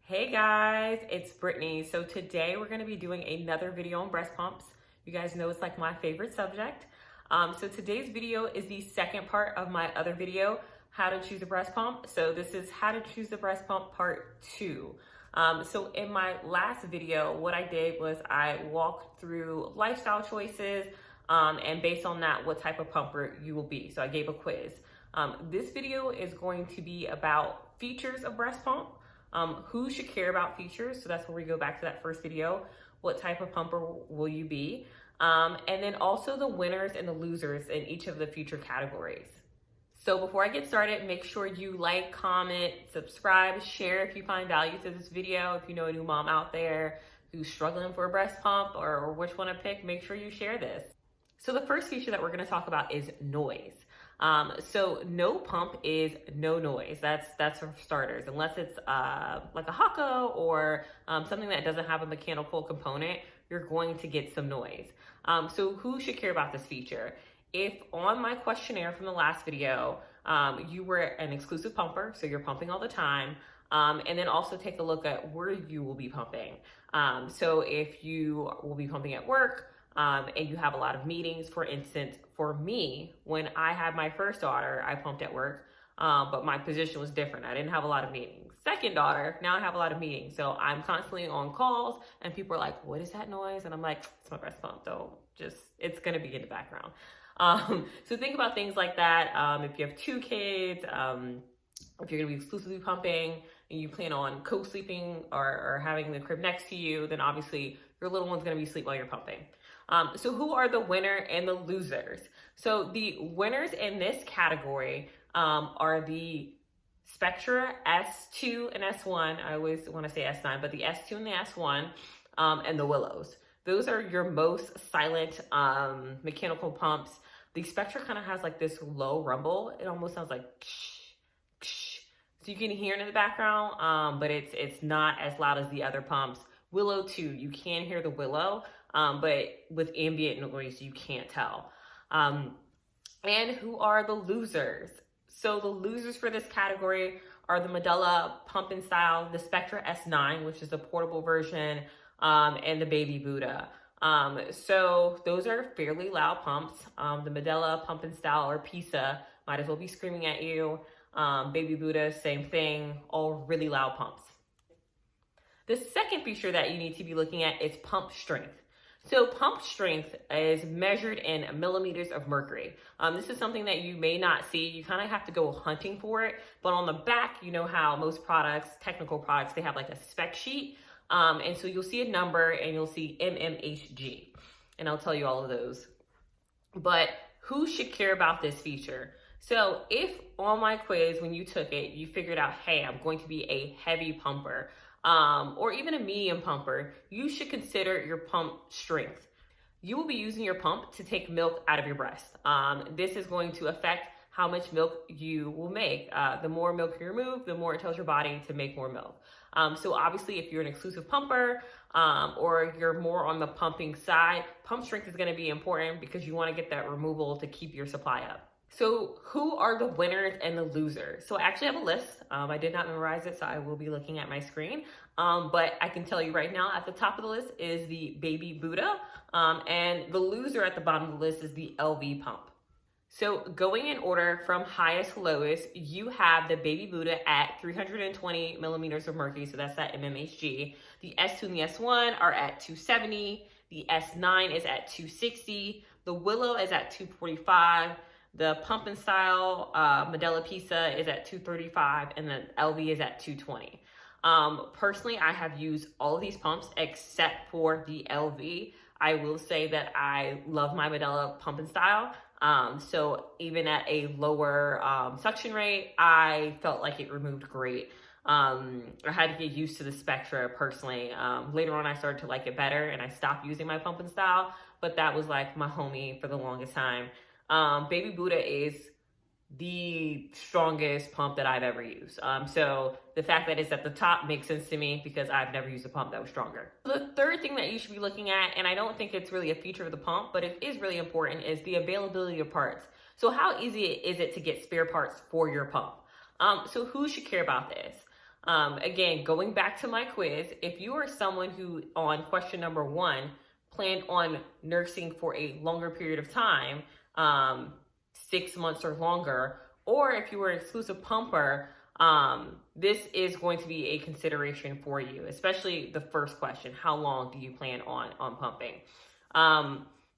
Hey guys, it's Brittany. So today we're going to be doing another video on breast pumps. You guys know it's like my favorite subject. So today's video is the second part of my other video, how to choose a breast pump. So this is how to choose a breast pump part 2. So in my last video, what I did was I walked through lifestyle choices and based on that, what type of pumper you will be. So I gave a quiz. This video is going to be about features of breast pump. Who should care about features? So that's where we go back to that first video. What type of pumper will you be? And then also the winners and the losers in each of the feature categories. So before I get started, make sure you like, comment, subscribe, share if you find value to this video. If you know a new mom out there who's struggling for a breast pump or which one to pick, make sure you share this. So the first feature that we're going to talk about is noise. So no pump is no noise. That's for starters, unless it's like a Haka or something that doesn't have a mechanical component, you're going to get some noise. So who should care about this feature? If on my questionnaire from the last video, you were an exclusive pumper, so you're pumping all the time, and then also take a look at where you will be pumping. So if you will be pumping at work, and you have a lot of meetings. For instance, for me, when I had my first daughter, I pumped at work, but my position was different. I didn't have a lot of meetings. Second daughter, now I have a lot of meetings. So I'm constantly on calls and people are like, what is that noise? And I'm like, it's my breast pump though. It's gonna be in the background. So think about things like that. If you have 2 kids, if you're gonna be exclusively pumping and you plan on co-sleeping or having the crib next to you, then obviously your little one's gonna be asleep while you're pumping. So who are the winner and the losers? So the winners in this category are the Spectra S2 and S1. I always want to say S9, but the S2 and the S1 and the Willows. Those are your most silent mechanical pumps. The Spectra kind of has like this low rumble. It almost sounds like ksh, ksh. So you can hear it in the background, but it's not as loud as the other pumps. Willow too, you can hear the Willow. But with ambient noise, you can't tell. And who are the losers? So the losers for this category are the Medela Pump and Style, the Spectra S9, which is the portable version, and the Baby Buddha. So those are fairly loud pumps. The Medela Pump and Style or PISA might as well be screaming at you. Baby Buddha, same thing, all really loud pumps. The second feature that you need to be looking at is pump strength. So pump strength is measured in millimeters of mercury. This is something that you may not see. You kind of have to go hunting for it. But on the back, you know how most products, technical products, they have like a spec sheet. And so you'll see a number and you'll see mmHg. And I'll tell you all of those. But who should care about this feature? So if on my quiz, when you took it, you figured out, hey, I'm going to be a heavy pumper, or even a medium pumper, you should consider your pump strength. You will be using your pump to take milk out of your breast. This is going to affect how much milk you will make. The more milk you remove, the more it tells your body to make more milk. So obviously if you're an exclusive pumper, or you're more on the pumping side, pump strength is gonna be important because you wanna get that removal to keep your supply up. So who are the winners and the losers? So I actually have a list. I did not memorize it, so I will be looking at my screen. But I can tell you right now, at the top of the list is the Baby Buddha, and the loser at the bottom of the list is the LV pump. So going in order from highest to lowest, you have the Baby Buddha at 320 millimeters of mercury, so that's that mmHg. The S2 and the S1 are at 270. The S9 is at 260. The Willow is at 245. The Pump and Style Medela PISA is at 235 and the LV is at 220. Personally, I have used all of these pumps except for the LV. I will say that I love my Medela Pump and Style. So even at a lower suction rate, I felt like it removed great. I had to get used to the Spectra personally. Later on, I started to like it better and I stopped using my Pump and Style, but that was like my homie for the longest time. Baby Buddha is the strongest pump that I've ever used. So the fact that it's at the top makes sense to me because I've never used a pump that was stronger. The third thing that you should be looking at, and I don't think it's really a feature of the pump, but it is really important, is the availability of parts. So how easy is it to get spare parts for your pump? So who should care about this? Again, going back to my quiz, if you are someone who on question number 1 planned on nursing for a longer period of time, 6 months or longer, or if you were an exclusive pumper, this is going to be a consideration for you, especially the first question: how long do you plan on pumping?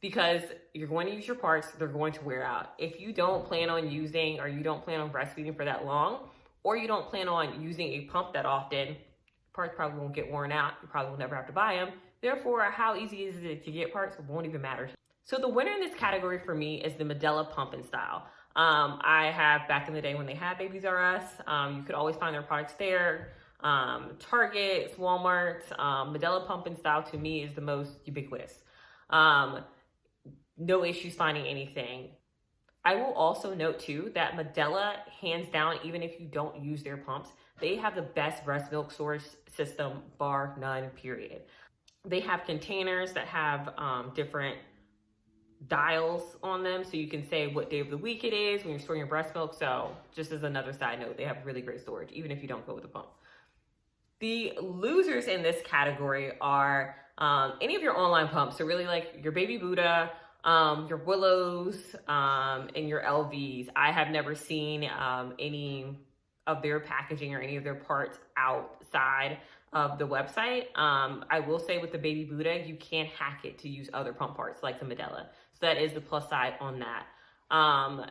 Because you're going to use your parts, they're going to wear out. If you don't plan on using, or you don't plan on breastfeeding for that long, or you don't plan on using a pump that often, parts probably won't get worn out. You probably will never have to buy them. Therefore, how easy is it to get parts? It won't even matter. So the winner in this category for me is the Medela Pump and Style. I have, back in the day when they had Babies R Us, you could always find their products there. Target, Walmart, Medela Pump and Style to me is the most ubiquitous. No issues finding anything. I will also note too that Medela, hands down, even if you don't use their pumps, they have the best breast milk storage system, bar none, period. They have containers that have different dials on them, so you can say what day of the week it is when you're storing your breast milk. So just as another side note, they have really great storage, even if you don't go with a pump. The losers in this category are any of your online pumps. So really like your Baby Buddha, your Willows, and your LVs. I have never seen any of their packaging or any of their parts outside of the website. I will say with the Baby Buddha, you can hack it to use other pump parts like the Medela. So that is the plus side on that.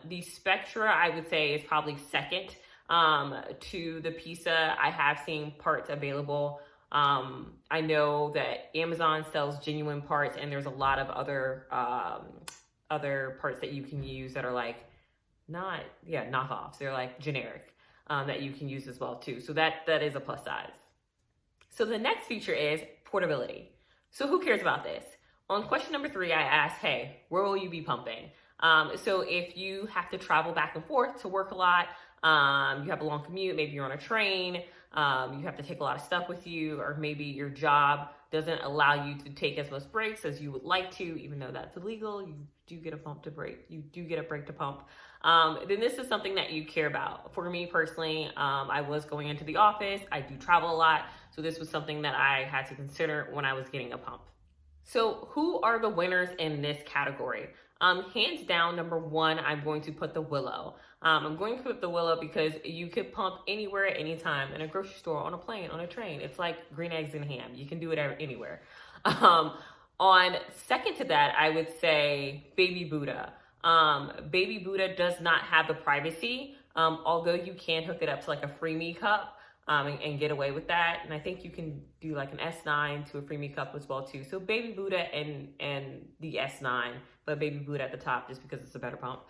The Spectra, I would say, is probably second to the PISA. I have seen parts available. I know that Amazon sells genuine parts, and there's a lot of other parts that you can use that are like knockoffs. They're like generic that you can use as well too. So that is a plus size. So the next feature is portability. So who cares about this? On question number 3, I asked, hey, where will you be pumping? So if you have to travel back and forth to work a lot, you have a long commute, maybe you're on a train, you have to take a lot of stuff with you, or maybe your job doesn't allow you to take as much breaks as you would like to, even though that's illegal, you do get a pump to break, you do get a break to pump, then this is something that you care about. For me personally, I was going into the office, I do travel a lot, so this was something that I had to consider when I was getting a pump. So who are the winners in this category? Hands down, number 1, I'm going to put the Willow. I'm going to put the Willow because you could pump anywhere at any time, in a grocery store, on a plane, on a train. It's like green eggs and ham. You can do it anywhere. On second to that, I would say Baby Buddha. Baby Buddha does not have the privacy, although you can hook it up to like a freemie cup. And get away with that. And I think you can do like an S9 to a freemie cup as well too. So Baby Buddha and the S9, but Baby Buddha at the top just because it's a better pump.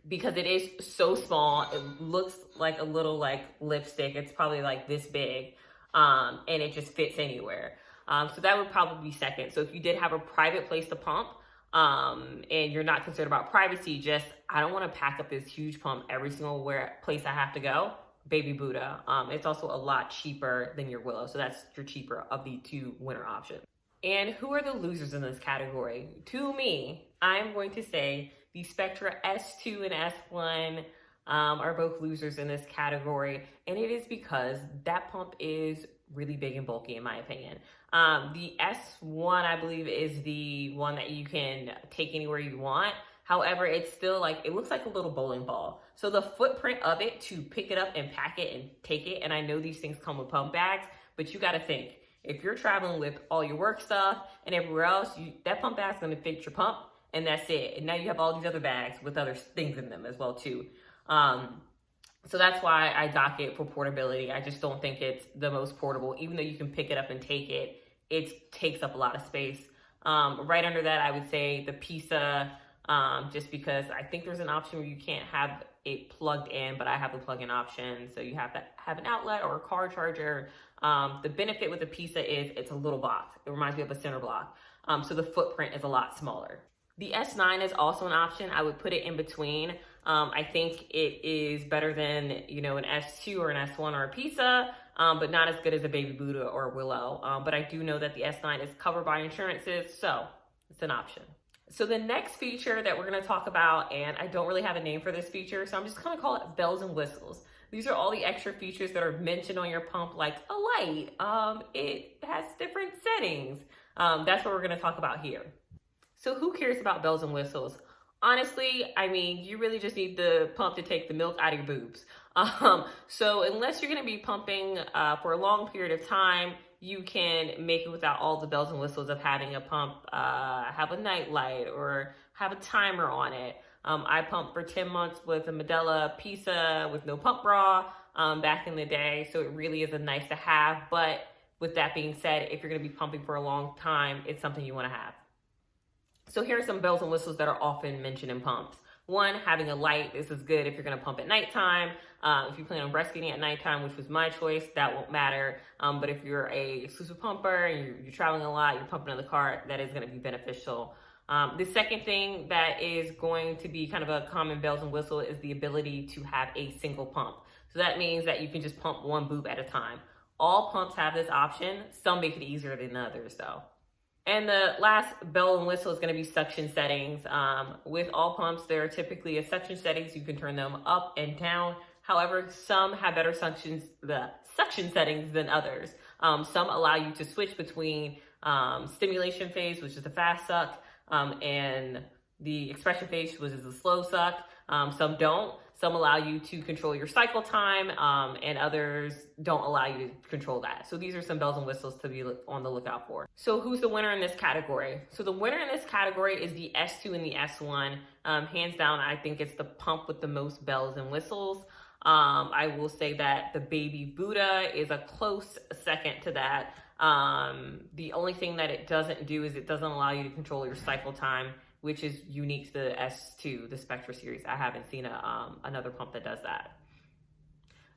Because it is so small, it looks like a little like lipstick. It's probably like this big, and it just fits anywhere. So that would probably be second. So if you did have a private place to pump, and you're not concerned about privacy, just I don't want to pack up this huge pump every single place I have to go, Baby Buddha. It's also a lot cheaper than your Willow. So that's your cheaper of the 2 winner options. And who are the losers in this category? To me, I'm going to say the Spectra S2 and S1 are both losers in this category. And it is because that pump is really big and bulky, in my opinion. The S1, I believe, is the one that you can take anywhere you want. However, it's still like, it looks like a little bowling ball. So the footprint of it to pick it up and pack it and take it, and I know these things come with pump bags, but you gotta think, if you're traveling with all your work stuff and everywhere else, that pump bag's gonna fit your pump, and that's it. And now you have all these other bags with other things in them as well too. So that's why I dock it for portability. I just don't think it's the most portable. Even though you can pick it up and take it, it takes up a lot of space. Right under that, I would say the PISA, just because I think there's an option where you can't have it plugged in, but I have the plug-in option. So you have to have an outlet or a car charger. The benefit with the PISA is it's a little box. It reminds me of a center block. So the footprint is a lot smaller. The S9 is also an option. I would put it in between. I think it is better than, an S2 or an S1 or a PISA, but not as good as a Baby Buddha or a Willow. But I do know that the S9 is covered by insurances, so it's an option. So the next feature that we're gonna talk about, and I don't really have a name for this feature, so I'm just gonna call it bells and whistles. These are all the extra features that are mentioned on your pump, like a light. It has different settings. That's what we're gonna talk about here. So who cares about bells and whistles? Honestly, I mean, you really just need the pump to take the milk out of your boobs. So unless you're gonna be pumping for a long period of time, you can make it without all the bells and whistles of having a pump have a night light or have a timer on it. I pumped for 10 months with a Medela Pisa with no pump bra back in the day, so it really is a nice to have. But with that being said, if you're gonna be pumping for a long time, it's something you wanna have. So here are some bells and whistles that are often mentioned in pumps. One, having a light. This is good if you're gonna pump at nighttime. If you plan on breastfeeding at nighttime, which was my choice, that won't matter. But if you're a exclusive pumper and you're traveling a lot, you're pumping in the car, that is gonna be beneficial. The second thing that is going to be kind of a common bells and whistle is the ability to have a single pump. So that means that you can just pump one boob at a time. All pumps have this option. Some make it easier than others though. And the last bell and whistle is going to be suction settings. With all pumps, there are typically a suction settings. You can turn them up and down. However, some have better suction settings than others. Some allow you to switch between stimulation phase, which is the fast suck, and the expression phase, which is the slow suck. Some don't. Some allow you to control your cycle time, and others don't allow you to control that. So these are some bells and whistles to be on the lookout for. So who's the winner in this category? So the winner in this category is the S2 and the S1. Hands down, I think it's the pump with the most bells and whistles. I will say that the Baby Buddha is a close second to that. The only thing that it doesn't do is it doesn't allow you to control your cycle time, which is unique to the S2, the Spectra series. I haven't seen another pump that does that.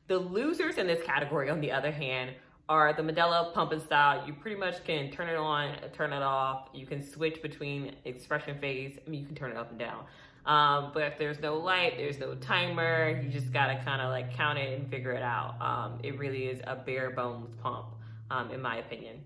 The losers in this category, on the other hand, are the Medela pump and style. You pretty much can turn it on, turn it off. You can switch between expression phase. I mean, you can turn it up and down. But if there's no light, there's no timer, you just gotta kind of like count it and figure it out. It really is a bare bones pump, in my opinion.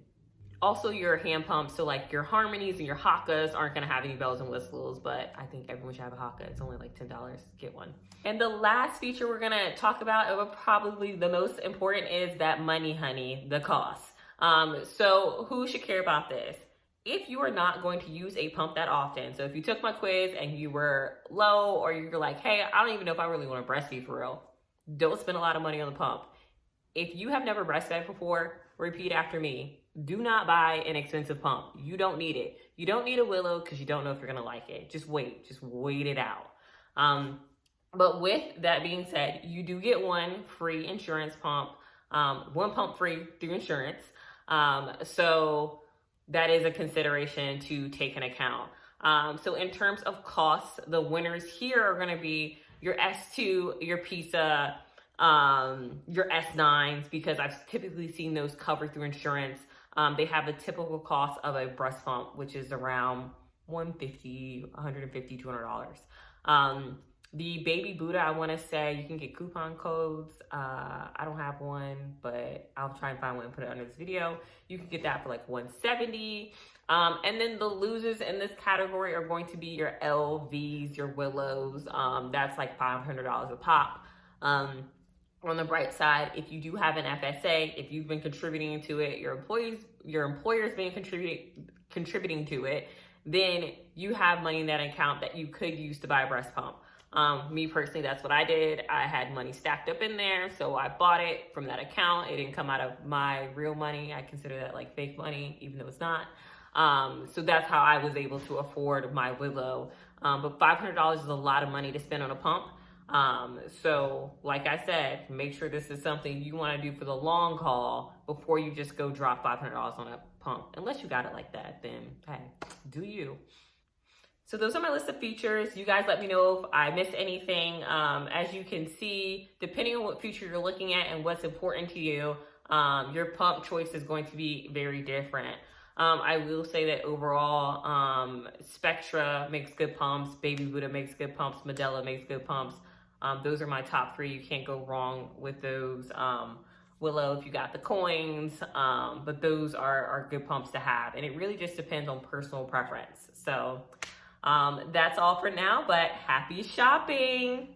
Also, your hand pumps, so like your Harmonies and your Hakas aren't gonna have any bells and whistles, but I think everyone should have a Haka. It's only like $10, get one. And the last feature we're gonna talk about, and probably the most important, is that money, honey, the cost. So who should care about this? If you are not going to use a pump that often, so if you took my quiz and you were low, or you're like, hey, I don't even know if I really wanna breastfeed for real, don't spend a lot of money on the pump. If you have never breastfed before, repeat after me. Do not buy an expensive pump. You don't need it. You don't need a Willow because you don't know if you're gonna like it. Just wait it out. But with that being said, you do get one free insurance pump, one pump free through insurance. So that is a consideration to take into account. So in terms of costs, the winners here are gonna be your S2, your Pisa, your S9s, because I've typically seen those covered through insurance. They have a typical cost of a breast pump, which is around $150, $200. The Baby Buddha, I want to say you can get coupon codes. I don't have one, but I'll try and find one and put it under this video. You can get that for like $170. And then the losers in this category are going to be your LVs, your Willows. That's like $500 a pop. On the bright side, if you do have an FSA, if you've been contributing to it, your employer's been contributing to it, then you have money in that account that you could use to buy a breast pump. Me personally, that's what I did. I had money stacked up in there, so I bought it from that account. It didn't come out of my real money. I consider that like fake money, even though it's not. So that's how I was able to afford my Willow. But $500 is a lot of money to spend on a pump. So like I said, make sure this is something you want to do for the long haul before you just go drop $500 on a pump. Unless you got it like that, then hey, do you. So those are my list of features. You guys let me know if I missed anything. As you can see, depending on what feature you're looking at and what's important to you, your pump choice is going to be very different. I will say that overall, Spectra makes good pumps, Baby Buddha makes good pumps, Medela makes good pumps. Those are my top three. You can't go wrong with those. Willow, if you got the coins, but those are good pumps to have. And it really just depends on personal preference. So that's all for now, but happy shopping.